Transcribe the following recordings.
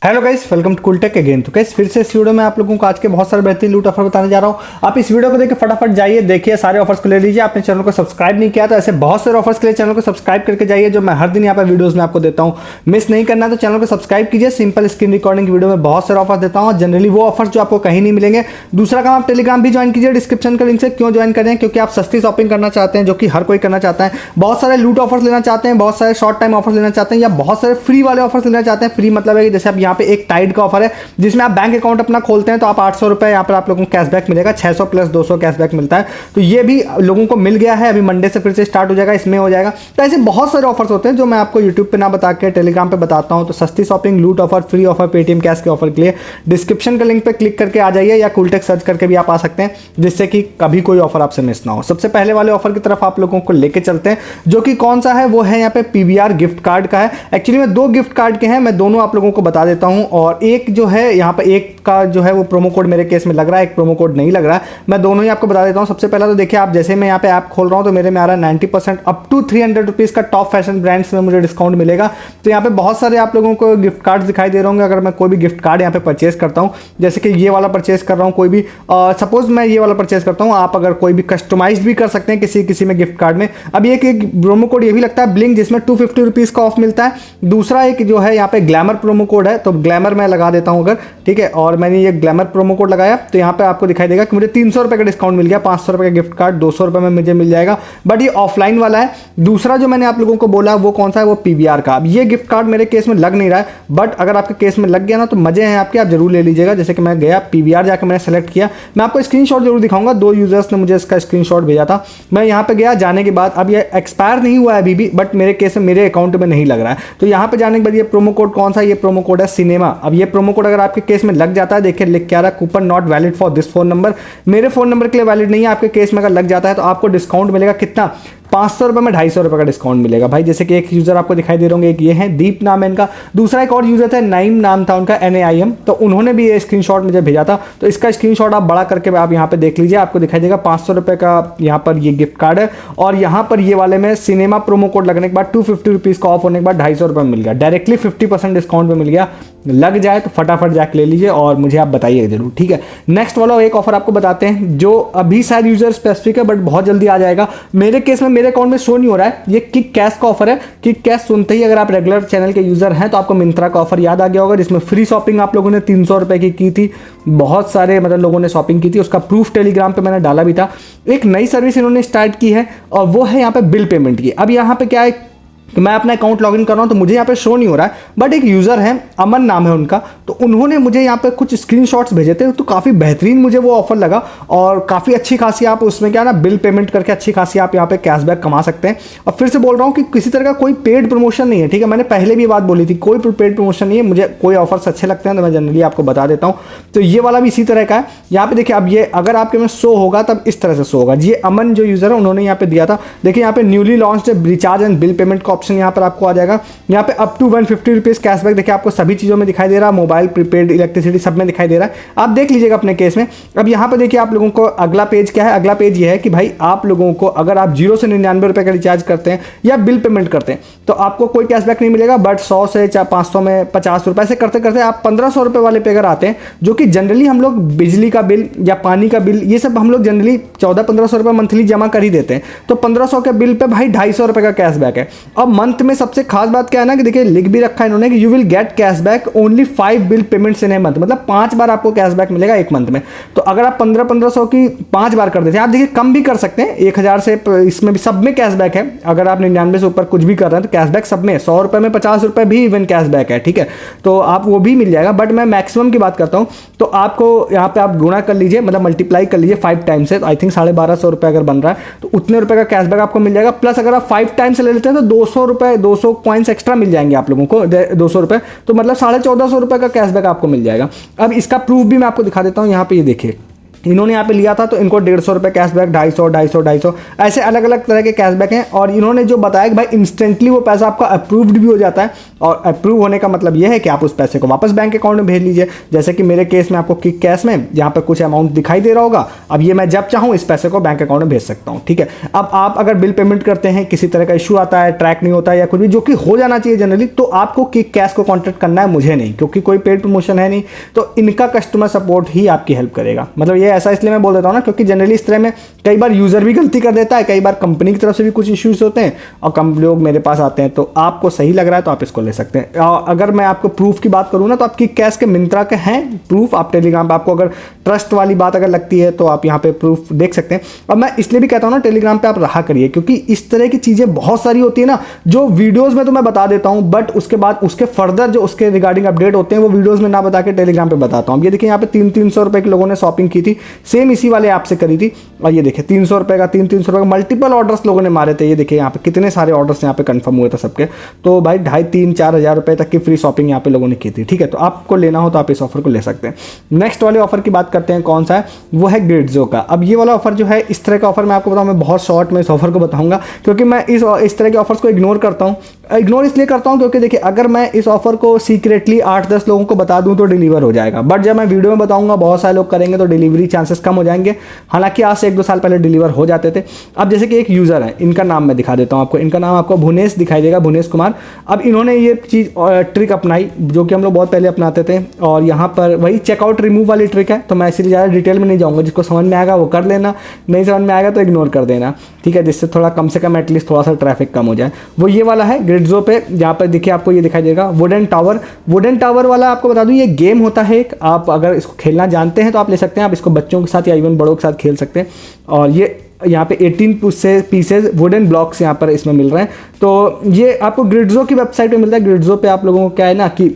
Hello guys, welcome to Cooltech again. तो guys फिर से इस वीडियो में आप लोगों को आज के बहुत सारे बेहतरीन लूट ऑफर बताने जा रहा हूं। आप इस वीडियो को देखिए, फटाफट जाइए, देखिए सारे ऑफर्स को ले लीजिए। आपने चैनल को सब्सक्राइब नहीं किया तो ऐसे बहुत सारे ऑफर्स के लिए चैनल को सब्सक्राइब करके जाइए, जो मैं हर दिन यहाँ पर वीडियोस में आपको देता हूँ। मिस नहीं करना तो चैनल को सब्सक्राइब कीजिए। सिंपल स्क्रीन रिकॉर्डिंग वीडियो में बहुत सारे ऑफर देता हूँ, जनरली वो ऑफर्स जो आपको कहीं नहीं मिलेंगे। दूसरा काम, आप टेलीग्राम भी ज्वाइन कीजिए डिस्क्रिप्शन के लिंक से। क्यों ज्वाइन करें? क्योंकि आप सस्ती शॉपिंग करना चाहते हैं, जो कि हर कोई करना चाहता है। बहुत सारे लूट ऑफर्स लेना चाहते हैं, बहुत सारे शॉर्ट टाइम ऑफर्स लेना चाहते हैं, या बहुत सारे फ्री वाले ऑफर्स लेना चाहते हैं। फ्री मतलब है कि जैसे आप यहाँ पे एक टाइड का ऑफर है, जिसमें आप बैंक अकाउंट अपना खोलते हैं तो आप 800 रुपए यहाँ पर आप लोगों को कैशबैक मिलेगा। 600 प्लस 200 कैशबैक मिलता है। तो ये भी लोगों को मिल गया है, अभी मंडे से फिर से स्टार्ट हो जाएगा, इसमें हो जाएगा। तो ऐसे बहुत सारे ऑफर्स होते हैं जो मैं आपको यूट्यूब पे ना बता के टेलीग्राम पे बताता हूँ। तो सस्ती शॉपिंग, लूट offer, free offer, Paytm cash के ऑफर के लिए डिस्क्रिप्शन के लिंक पे क्लिक करके आ जाइए, या कूलटेक सर्च करके भी आप आ सकते हैं, जिससे कि कभी कोई ऑफर आपसे मिस ना हो। सबसे पहले वाले ऑफर की तरफ आप लोगों को लेके चलते हैं, जो कि कौन सा है, वो है यहाँ पे पीवीआर गिफ्ट कार्ड का है। एक्चुअली में 2 गिफ्ट कार्ड के हैं, मैं दोनों आप लोगों को बता देता हूँ। और एक जो है यहाँ पे, एक का जो है वो प्रोमो कोड मेरे केस में लग रहा है, एक प्रोमो कोड नहीं लग रहा है। मैं दोनों ही आपको बता देता हूं। सबसे पहला तो देखिए, आप जैसे मैं यहाँ पे ऐप खोल रहा हूं तो मेरे में आ रहा है 90% अप टू 300 रुपीज़ का टॉप फैशन ब्रांड्स में मुझे डिस्काउंट मिलेगा। तो यहाँ पे बहुत सारे आप लोगों को गिफ्ट कार्ड दिखाई दे रहे होंगे। अगर मैं कोई भी गिफ्ट कार्ड यहाँ पे परचेस करता हूँ, जैसे कि ये वाला परचेस कर रहा हूँ, कोई भी सपोज मैं ये वाला परचेस करता हूँ, आप अगर कोई भी कस्टमाइज भी कर सकते हैं किसी किसी में गिफ्ट कार्ड में। अब एक प्रोमो कोड ये भी लगता है ब्लिंक, जिसमें 250 रुपीज़ का ऑफ मिलता है। दूसरा एक जो है यहाँ पे ग्लैमर प्रोमो कोड है, तो ग्लैमर मैं लगा देता हूँ अगर, ठीक है। और मैंने ये ग्लैमर प्रोमो कोड लगाया तो यहाँ पे आपको दिखाई देगा कि मुझे 300 रुपये का डिस्काउंट मिल गया। 500 रुपये का गिफ्ट कार्ड 200 रुपये में मुझे मिल जाएगा, बट ये ऑफलाइन वाला है। दूसरा जो मैंने आप लोगों को बोला वो कौन सा है, वो पीवीआर का। अब ये गिफ्ट कार्ड मेरे केस में लग नहीं रहा है, बट अगर आपके केस में लग गया ना तो मजे हैं आपके, आप जरूर ले लीजिएगा। जैसे कि मैं गया पीवीआर जाकर मैंने सेलेक्ट किया, मैं आपको स्क्रीनशॉट जरूर दिखाऊंगा। 2 यूजर्स ने मुझे इसका स्क्रीनशॉट भेजा था। मैं यहाँ पे गया, जाने के बाद अब ये एक्सपायर नहीं हुआ है अभी भी, बट मेरे केस में मेरे अकाउंट में नहीं लग रहा है। तो यहाँ पे जाने के बाद ये प्रोमो कोड कौन सा, ये प्रोमो कोड है सिनेमा। अब ये प्रोमो कोड अगर आपके केस में लग जाता है, देखिए लिख के आ रहा है coupon not valid for this phone number. मेरे फोन नंबर के लिए वैलिड नहीं है, आपके केस में अगर लग जाता है तो आपको डिस्काउंट मिलेगा कितना, 500 रुपये में 250 रुपये का डिस्काउंट मिलेगा भाई। जैसे कि एक यूजर आपको दिखाई दे रहे होंगे, एक ये है दीप नाम है इनका। दूसरा एक और यूजर था, नाइम नाम था उनका, NAIM। तो उन्होंने भी ये स्क्रीनशॉट मुझे भेजा था। तो इसका स्क्रीनशॉट आप बड़ा करके आप यहाँ पे देख लीजिए, आपको दिखाई देगा 500 रुपये का यहाँ पर ये गिफ्ट कार्ड है। और यहाँ पर ये वाले में सिनेमा प्रोमो कोड लगने के बाद 250 रुपीज़ का ऑफ होने के बाद 250 रुपये मिल गया, डायरेक्टली 50% डिस्काउंट में मिल गया। लग जाए तो फटाफट जाके ले लीजिए और मुझे आप बताइए जरूर, ठीक है। नेक्स्ट वाला एक ऑफर आपको बताते हैं, जो अभी शायद यूजर स्पेसिफिक है, बट बहुत जल्दी आ जाएगा। मेरे केस में मेरे अकाउंट में शो नहीं हो रहा है। ये किक कैश का ऑफर है। किक कैश सुनते ही अगर आप रेगुलर चैनल के यूजर हैं तो आपको मिंत्रा का ऑफर याद आ गया होगा, जिसमें फ्री शॉपिंग आप लोगों ने 300 रुपए की थी। बहुत सारे मतलब लोगों ने शॉपिंग की थी, उसका प्रूफ टेलीग्राम पे मैंने डाला भी था। एक नई सर्विस इन्होंने स्टार्ट की है और वो है यहाँ पे बिल पेमेंट की। अब यहाँ पे क्या है कि मैं अपना अकाउंट लॉगिन कर रहा हूं तो मुझे यहाँ पे शो नहीं हो रहा है, बट एक यूज़र है, अमन नाम है उनका, तो उन्होंने मुझे यहाँ पे कुछ स्क्रीनशॉट्स भेजे थे। तो काफ़ी बेहतरीन मुझे वो ऑफर लगा, और काफ़ी अच्छी खासी आप उसमें क्या ना, बिल पेमेंट करके अच्छी खासी आप यहाँ पे कैशबैक कमा सकते हैं। और फिर से बोल रहा हूँ कि किसी तरह का कोई पेड प्रमोशन नहीं है, ठीक है। मैंने पहले भी बात बोली थी, कोई पेड प्रमोशन नहीं है। मुझे कोई ऑफर्स अच्छे लगते हैं तो मैं जनरली आपको बता देता हूँ। तो ये वाला भी इसी तरह का है। यहाँ पे देखिए, अब ये अगर आपके में शो होगा तब इस तरह से शो होगा। ये अमन जो यूज़र है उन्होंने यहाँ पे दिया था। देखिए यहाँ पे newly launched recharge and bill payment का ऑप्शन यहाँ पर आपको आ जाएगा। यहाँ पे अप टू 150 रुपीज़ कैशबैक देखिए आपको सभी चीज़ों में दिखाई दे रहा है, मोबाइल, प्रीपेड, इलेक्ट्रिसिटी सब में दिखाई दे रहा है। आप देख लीजिएगा अपने केस में। अब यहाँ पे देखिए आप लोगों को अगला पेज क्या है, अगला पेज ये है कि भाई आप लोगों को अगर आप 0 से 99 रुपये का रिचार्ज करते हैं या बिल पेमेंट करते हैं तो आपको कोई कैशबैक नहीं मिलेगा, बट 100 से 500 में 50 रुपये से करते करते आप 1500 रुपये वाले पे अगर आते हैं, जो कि जनरली हम लोग बिजली का बिल या पानी का बिल ये सब हम लोग जनरली 1400-1500 रुपये मंथली जमा कर ही देते हैं। तो 1500 के बिल पे भाई 250 रुपये का कैशबैक है। अब मंथ में सबसे खास बात क्या है ना, कि देखिए लिख भी रखा है इन्होंने कि you will get cashback only 5 bill payments in a month, मतलब 5 बार आपको कैशबैक मिलेगा एक मंथ में। तो अगर आप 1500 की 5 बार कर देते हैं, आप देखिए कम भी कर सकते हैं, 1000 से इसमें भी सब में कैशबैक है। अगर आप 99 से ऊपर कुछ भी कर रहे हैं तो कैशबैक सब में, 100 रुपये में 50 रुपये भी इवन कैशबैक है, ठीक है। तो आप वो भी मिल जाएगा, बट मैं मैक्सिमम की बात करता हूँ। तो आपको यहाँ पे आप गुणा कर लीजिए, मतलब मल्टीप्लाई कर लीजिए 5 टाइम्स से, तो आई थिंक 1250 रुपये अगर बन रहा है तो उतने रुपये का कैशबैक आपको मिल जाएगा। प्लस अगर आप 5 टाइम्स से ले लेते हैं तो 200 रुपये, 200 कॉइन्स एक्स्ट्रा मिल जाएंगे आप लोगों को, 200 रुपये, तो मतलब 1450 रुपये का कैशबैक आपको मिल जाएगा। अब इसका प्रूफ भी मैं आपको दिखा देता हूँ। यहाँ पे ये देखिए, इन्होंने यहाँ पे लिया था तो इनको 150 रुपये कैशबैक, 250 ऐसे अलग अलग तरह के कैशबैक हैं। और इन्होंने जो बताया कि भाई इंस्टेंटली वो पैसा आपका अप्रूव्ड भी हो जाता है, और अप्रूव होने का मतलब ये है कि आप उस पैसे को वापस बैंक अकाउंट में भेज लीजिए। जैसे कि मेरे केस में आपको किक कैश में यहाँ पे कुछ अमाउंट दिखाई दे रहा होगा, अब ये मैं जब चाहूँ इस पैसे को बैंक अकाउंट में भेज सकता हूँ, ठीक है। अब आप अगर बिल पेमेंट करते हैं, किसी तरह का इशू आता है, ट्रैक नहीं होता है या कुछ भी, जो कि हो जाना चाहिए जनरली, तो आपको किक कैश को कॉन्टैक्ट करना है, मुझे नहीं, क्योंकि कोई पेड प्रमोशन है नहीं। तो इनका कस्टमर सपोर्ट ही आपकी हेल्प करेगा। मतलब ये ऐसा इसलिए मैं बोल देता हूँ ना, क्योंकि जनरली इस तरह में कई बार यूजर भी गलती कर देता है, कई बार कंपनी की तरफ से भी कुछ इश्यूज होते हैं और कम लोग मेरे पास आते हैं। तो आपको सही लग रहा है तो आप इसको ले सकते हैं। अगर मैं आपको प्रूफ की बात करूँ ना, तो आपकी कैश के मिंत्रा के हैं प्रूफ। आप टेलीग्राम पे आपको अगर ट्रस्ट वाली बात अगर लगती है तो आप यहाँ पे प्रूफ देख सकते हैं। और मैं इसलिए भी कहता हूँ ना, टेलीग्राम पे आप रहा करिए, क्योंकि इस तरह की चीजें बहुत सारी होती है ना, जो वीडियोज में तो मैं बता देता हूँ, बट उसके बाद उसके फर्दर जो उसके रिगार्डिंग अपडेट होते हैं वो वीडियोज में ना बता के टेलीग्राम पे बताता हूँ। ये देखिए यहाँ पे 300 रुपए के लोगों ने शॉपिंग की थी, सेम इसी वाले ऐप से करी थी, और ये देखिए 300 रुपए का 300 रुपए का मल्टीपल ऑर्डर्स लोगों ने मारे थे। ये देखिए यहाँ पे कितने सारे ऑर्डर्स यहाँ पे कंफर्म हुए थे सबके। तो भाई 2,500-4 हज़ार रुपए तक की फ्री शॉपिंग यहाँ पे लोगों ने की थी, ठीक है। तो आपको लेना हो तो आप इस ऑफर को ले सकते हैं। नेक्स्ट वाले ऑफर की बात करते हैं, कौन सा है, वो है ग्रिड्जो का। अब ये वाला ऑफर जो है, इस तरह का ऑफर मैं आपको बताऊँ, मैं बहुत शॉर्ट में इस ऑफर को बताऊंगा, क्योंकि मैं इस तरह के ऑफर्स को इग्नोर करता हूँ। इग्नोर इसलिए करता हूँ क्योंकि देखिए, अगर मैं इस ऑफर को सीक्रेटली 8-10 लोगों को बता दूं तो डिलीवर हो जाएगा, बट जब मैं वीडियो में बताऊंगा बहुत सारे लोग करेंगे तो डिलीवरी चांसेस कम हो जाएंगे। हालांकि आज से 1-2 साल पहले डिलीवर हो जाते थे। अब जैसे कि एक यूजर है, इनका नाम मैं दिखा देता हूं आपको, इनका नाम आपको भुवनेश दिखाई देगा, भुवनेश कुमार। अब इन्होंने ये चीज़ ट्रिक अपनाई जो कि हम लोग बहुत पहले अपनाते थे, और यहाँ पर वही चेकआउट रिमूव वाली ट्रिक है। तो मैं इसीलिए ज़्यादा डिटेल में नहीं जाऊँगा, जिसको समझ में आएगा वो कर लेना, नहीं समझ में आएगा तो इग्नोर कर देना, ठीक है, जिससे थोड़ा कम से कम एटलीस्ट थोड़ा सा ट्रैफिक कम हो जाए। वो ये वाला है ग्रिड्जो पे, जहाँ पर देखिए आपको ये दिखाई देगा वुडन टावर। वुडन टावर वाला आपको बता दूं, ये गेम होता है एक, आप अगर इसको खेलना जानते हैं तो आप ले सकते हैं। आप इसको बच्चों के साथ या इवन बड़ों के साथ खेल सकते हैं। और ये यहाँ पे 18 पीसेज वुडन ब्लॉक्स यहाँ पर इसमें मिल रहे हैं। तो ये आपको ग्रिड्जो की वेबसाइट पे मिलता है। ग्रिड्जो पे आप लोगों को क्या है ना कि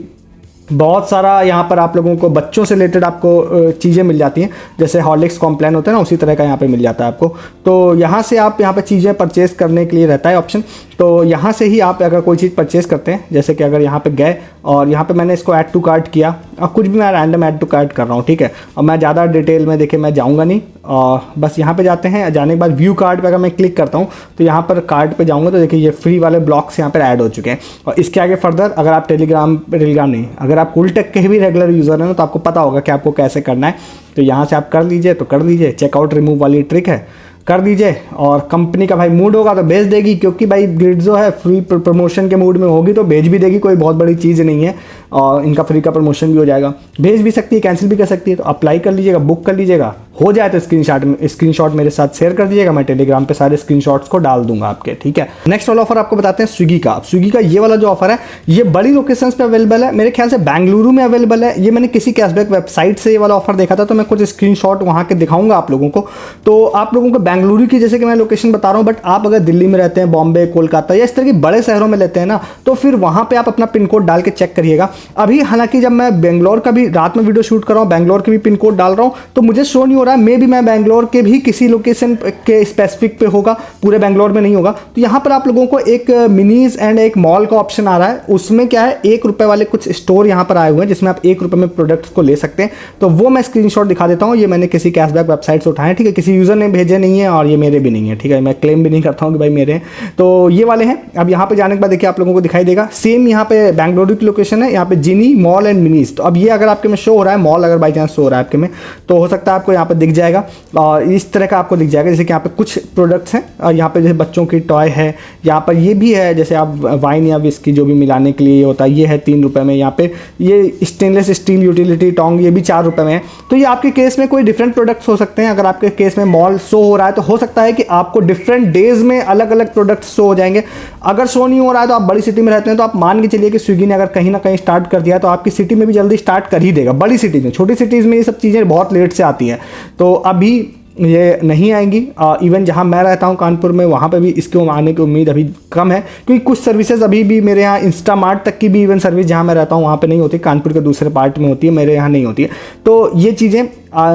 बहुत सारा यहाँ पर आप लोगों को बच्चों से रिलेटेड आपको चीज़ें मिल जाती हैं, जैसे हॉर्लिक्स कॉम्प्लान होता है ना, उसी तरह का यहाँ पे मिल जाता है आपको। तो यहाँ से आप यहाँ पे चीज़ें परचेज करने के लिए रहता है ऑप्शन। तो यहाँ से ही आप अगर कोई चीज़ परचेज करते हैं, जैसे कि अगर यहाँ पे गए और यहाँ पे मैंने इसको ऐड टू कार्ट किया, और कुछ भी मैं रैंडम ऐड टू कार्ट कर रहा हूँ, ठीक है। और मैं ज़्यादा डिटेल में देखिए मैं जाऊँगा नहीं, और बस यहाँ पे जाते हैं। जाने के बाद व्यू कार्ड पे अगर मैं क्लिक करता हूँ तो यहाँ पर कार्ड पे जाऊँगा तो देखिए ये फ्री वाले ब्लॉक्स यहाँ पर ऐड हो चुके हैं। और इसके आगे फर्दर अगर आप टेलीग्राम नहीं, अगर आप कूलटेक के भी रेगुलर यूज़र हैं ना, तो आपको पता होगा कि आपको कैसे करना है। तो यहाँ से आप कर लीजिए तो कर लीजिए, चेकआउट रिमूव वाली ट्रिक है, कर दीजिए। और कंपनी का भाई मूड होगा तो भेज देगी, क्योंकि भाई ग्रिड्जो है फ्री प्रमोशन के मूड में होगी तो भेज भी देगी, कोई बहुत बड़ी चीज़ नहीं है। और इनका फ्री का प्रमोशन भी हो जाएगा, भेज भी सकती है, कैंसिल भी कर सकती है। तो अप्लाई कर लीजिएगा, बुक कर लीजिएगा, हो जाए तो स्क्रीनशॉट मेरे साथ शेयर कर दीजिएगा, मैं टेलीग्राम पे सारे स्क्रीनशॉट्स को डाल दूंगा आपके, ठीक है। नेक्स्ट वाला ऑफर आपको बताते हैं स्विगी का। स्विगी का ये वाला जो ऑफर है, ये बड़ी लोकेशंस पे अवेलेबल है, मेरे ख्याल से बेंगलुरु में अवेलेबल है। ये मैंने किसी कैशबैक वेबसाइट से ये वाला ऑफर देखा था, तो मैं कुछ स्क्रीनशॉट वहाँ के दिखाऊंगा आप लोगों को। तो आप लोगों को बेंगलुरु की जैसे कि मैं लोकेशन बता रहा हूँ, बट आप अगर दिल्ली में रहते हैं, बॉम्बे, कोलकाता या इस तरह के बड़े शहरों में लेते हैं ना, तो फिर वहाँ पे आप अपना पिन कोड डाल के चेक करिएगा। अभी हालांकि जब मैं बेंगलोर का भी रात में वीडियो शूट कर रहा हूँ, बेंगलोर के भी पिन कोड डाल रहा हूँ, तो मुझे शो नहीं हो रहा है। मे भी मैं बेंगलोर के भी किसी लोकेशन के स्पेसिफिक पे होगा, पूरे बेंगलोर में नहीं होगा। तो यहाँ पर आप लोगों को एक मिनीज एंड एक मॉल का ऑप्शन आ रहा है। उसमें क्या है, 1 रुपए वाले कुछ स्टोर यहाँ पर आए हुए हैं, जिसमें आप 1 रुपए में प्रोडक्ट्स को ले सकते हैं। तो वो मैं स्क्रीनशॉट दिखा देता हूँ। ये मैंने किसी कैशबैक वेबसाइट से उठाए, ठीक है, किसी यूजर ने भेजे नहीं है और ये मेरे भी नहीं है, ठीक है। मैं क्लेम भी नहीं करता हूँ कि भाई मेरे हैं। तो ये वाले हैं। अब यहाँ पे जाने के बाद देखिए आप लोगों को दिखाई देगा सेम यहाँ पे बेंगलुरु की लोकेशन है, यहाँ पे जिनी मॉल एंड मिनीज। तो अब ये अगर आपके में शो हो रहा है मॉल, अगर बाई चांस शो हो रहा है आपके में, तो हो सकता है आपको यहाँ पे दिख जाएगा। और इस तरह का आपको दिख जाएगा, जैसे कि यहाँ पे कुछ प्रोडक्ट्स हैं, और यहाँ पे जैसे बच्चों की टॉय है, यहाँ पर ये भी है, जैसे आप वाइन या विस्की जो भी मिलाने के लिए होता है, ये है 3 रुपए में। यहाँ पे ये स्टेनलेस स्टील यूटिलिटी टोंग, ये भी 4 रुपए में है। तो ये आपके केस में कोई डिफरेंट प्रोडक्ट्स हो सकते हैं। अगर आपके केस में मॉल शो हो रहा है तो हो सकता है कि आपको डिफरेंट डेज में अलग अलग प्रोडक्ट्स शो हो जाएंगे। अगर शो नहीं हो रहा है तो आप बड़ी सिटी में रहते हैं, तो आप मान के चलिए कि स्विगी ने अगर कहीं ना कहीं स्टार्ट कर दिया तो आपकी सिटी में भी जल्दी स्टार्ट कर ही देगा। बड़ी सिटीज़ में, छोटी सिटीज़ में ये सब चीज़ें बहुत लेट से आती हैं, तो अभी ये नहीं आएंगी। इवन जहाँ मैं रहता हूँ कानपुर में, वहाँ पे भी इसके आने की उम्मीद अभी कम है, क्योंकि कुछ सर्विसेज अभी भी मेरे यहाँ इंस्टामार्ट तक की भी इवन सर्विस जहाँ मैं रहता हूँ वहाँ पे नहीं होती, कानपुर के दूसरे पार्ट में होती है, मेरे यहाँ नहीं होती है। तो ये चीज़ें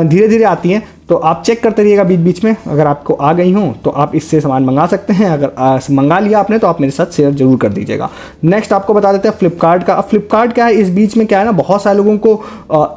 धीरे धीरे आती हैं। तो आप चेक करते रहिएगा बीच बीच में, अगर आपको आ गई हो तो आप इससे सामान मंगा सकते हैं। अगर मंगा लिया आपने तो आप मेरे साथ शेयर जरूर कर दीजिएगा। नेक्स्ट आपको बता देते हैं फ्लिपकार्ट का। अब फ्लिपकार्ट क्या है, इस बीच में क्या है ना, बहुत सारे लोगों को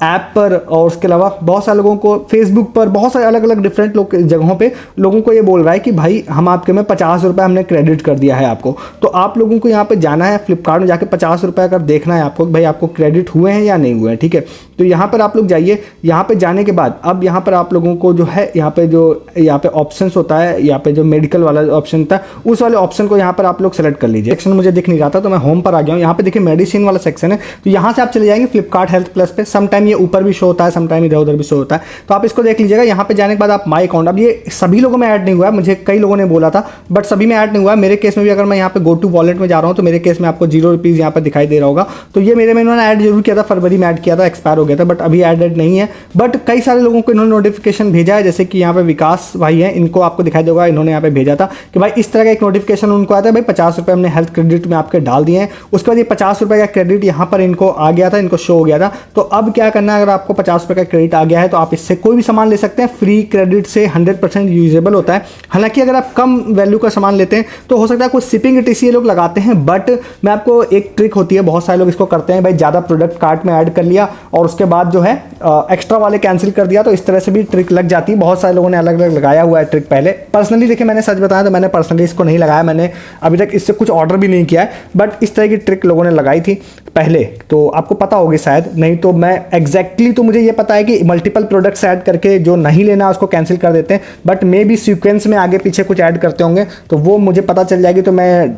ऐप पर और उसके अलावा बहुत सारे लोगों को फेसबुक पर, बहुत सारे अलग अलग डिफरेंट जगहों पर लोगों को ये बोल रहा है कि भाई हम आपके में 50 रुपये हमने क्रेडिट कर दिया है आपको। तो आप लोगों को यहाँ पर जाना है फ्लिपकार्ट में, जाके 50 रुपये अगर देखना है आपको भाई आपको क्रेडिट हुए हैं या नहीं हुए हैं, ठीक है। तो यहाँ पर आप लोग जाइए, यहाँ पे जाने के बाद अब यहाँ पर आप लोगों को जो है यहाँ पे ऑप्शंस होता है, यहाँ पे जो मेडिकल वाला ऑप्शन होता है उस वाले ऑप्शन को यहाँ पर आप लोग सेलेक्ट कर लीजिए। सेक्शन मुझे दिख नहीं रहा था तो मैं होम पर आ गया हूँ। यहाँ पे देखिए मेडिसिन वाला सेक्शन है, तो यहाँ से आप चले जाएंगे फ्लिपकार्ट हेल्थ प्लस पे। समटाइम ये ऊपर भी शो होता है, समटाइम इधर उधर भी शो होता है, तो आप इसको देख लीजिएगा। यहाँ पे जाने के बाद आप माई अकाउंट, अब ये सभी लोगों में ऐड नहीं हुआ है, मुझे कई लोगों ने बोला था बट सभी में ऐड नहीं हुआ है। मेरे केस में भी अगर मैं यहाँ पे गो टू वॉलेट में जा रहा हूँ तो मेरे केस में आपको 0 रुपीज़ यहाँ पर दिखाई दे रहा होगा। तो ये मेरे में इन्होंने ऐड जरूर किया था, फरवरी में ऐड किया था, एक्सपायर हो गया था, बट अभी एडेड नहीं है। बट कई सारे लोगों को इन्होंने नोटिफिकेशन भेजा है, जैसे कि यहाँ पे विकास भाई हैं, इनको आपको दिखाई देगा, इन्होंने यहाँ पे भेजा था कि भाई इस तरह का एक नोटिफिकेशन उनको आया था, भाई 50 रुपये हमने हेल्थ क्रेडिट में आपके डाल दिए हैं। उसके बाद ये 50 रुपये का क्रेडिट यहाँ पर इनको आ गया था, इनको शो हो गया था। तो अब क्या करना है, अगर आपको 50 रुपये का क्रेडिट आ गया है तो आप इससे कोई भी सामान ले सकते हैं। फ्री क्रेडिट से 100% यूजेबल होता है। हालांकि अगर आप कम वैल्यू का सामान लेते हैं तो हो सकता है कुछ शिपिंग टीसी लोग लगाते हैं, बट मैं आपको एक ट्रिक होती है, बहुत सारे लोग इसको करते हैं, भाई ज़्यादा प्रोडक्ट कार्ट में ऐड कर लिया और उसके बाद जो है एक्स्ट्रा वाले कैंसिल कर दिया, तो इस तरह से भी ट्रिक लग जाती है। बहुत सारे लोगों ने अलग अलग लगाया हुआ है ट्रिक पहले। पर्सनली देखिए मैंने सच बताया तो मैंने पर्सनली इसको नहीं लगाया, मैंने अभी तक इससे कुछ ऑर्डर भी नहीं किया है, बट इस तरह की ट्रिक लोगों ने लगाई थी पहले, तो आपको पता होगी शायद, नहीं तो मैं एग्जैक्टली तो मुझे ये पता है कि मल्टीपल प्रोडक्ट्स ऐड करके जो नहीं लेना उसको कैंसिल कर देते हैं, बट मे बी सीक्वेंस में आगे पीछे कुछ ऐड करते होंगे, तो वो मुझे पता चल जाएगी, तो मैं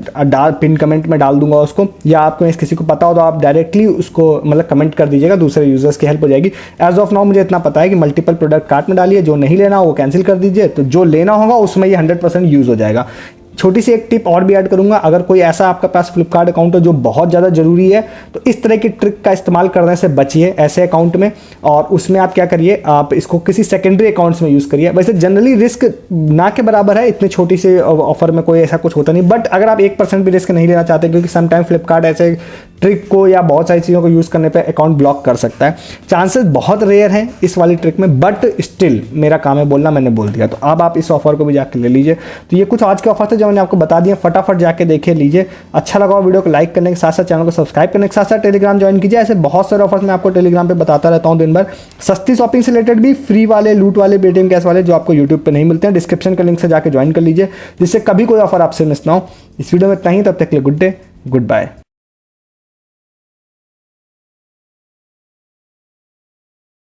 पिन कमेंट में डाल दूंगा उसको, या आपको किसी को पता हो तो आप डायरेक्टली उसको मतलब कमेंट कर दीजिएगा, दूसरे यूजर्स की हेल्प हो जाएगी। एज ऑफ नाउ मुझे इतना पता है कि मल्टीपल प्रोडक्ट कार्ट में डालिए, जो नहीं लेना वो कैंसिल कर दीजिए, तो जो लेना होगा उसमें ये 100% यूज हो जाएगा। छोटी सी एक टिप और भी ऐड करूंगा, अगर कोई ऐसा आपके पास फ्लिपकार्ट अकाउंट हो जो बहुत ज़्यादा जरूरी है तो इस तरह की ट्रिक का इस्तेमाल करने से बचिए ऐसे अकाउंट में, और उसमें आप क्या करिए, आप इसको किसी सेकेंडरी अकाउंट्स में यूज़ करिए। वैसे जनरली रिस्क ना के बराबर है, इतनी छोटी सी ऑफर में कोई ऐसा कुछ होता नहीं, बट अगर आप 1% भी रिस्क नहीं लेना चाहते, क्योंकि समटाइम फ्लिपकार्ट ऐसे ट्रिक को या बहुत सारी चीज़ों को यूज़ करने पर अकाउंट ब्लॉक कर सकता है। चांसेस बहुत रेयर हैं इस वाली ट्रिक में, बट स्टिल मेरा काम है बोलना, मैंने बोल दिया, तो अब आप इस ऑफर को भी जाकर ले लीजिए। तो ये कुछ आज के ऑफर थे जो मैंने आपको बता दिए, फटाफट जाके देखिए लीजिए। अच्छा लगा वीडियो को लाइक करने के साथ साथ चैनल को सब्सक्राइब करने के साथ साथ टेलीग्राम ज्वाइन कीजिए। ऐसे बहुत सारे ऑफर्स मैं आपको टेलीग्राम पे बताता रहता हूँ दिन भर, सस्ती शॉपिंग से रिलेटेड भी, फ्री वाले, लूट वाले, पेटीएम कैश वाले, जो आपको यूट्यूब पे नहीं मिलते हैं। डिस्क्रिप्शन के लिंक से जाकर ज्वाइन कर लीजिए, जिससे कभी कोई ऑफर आपसे मिस ना हो। इस वीडियो में इतना ही, तब तक के लिए गुड डे, गुड बाय।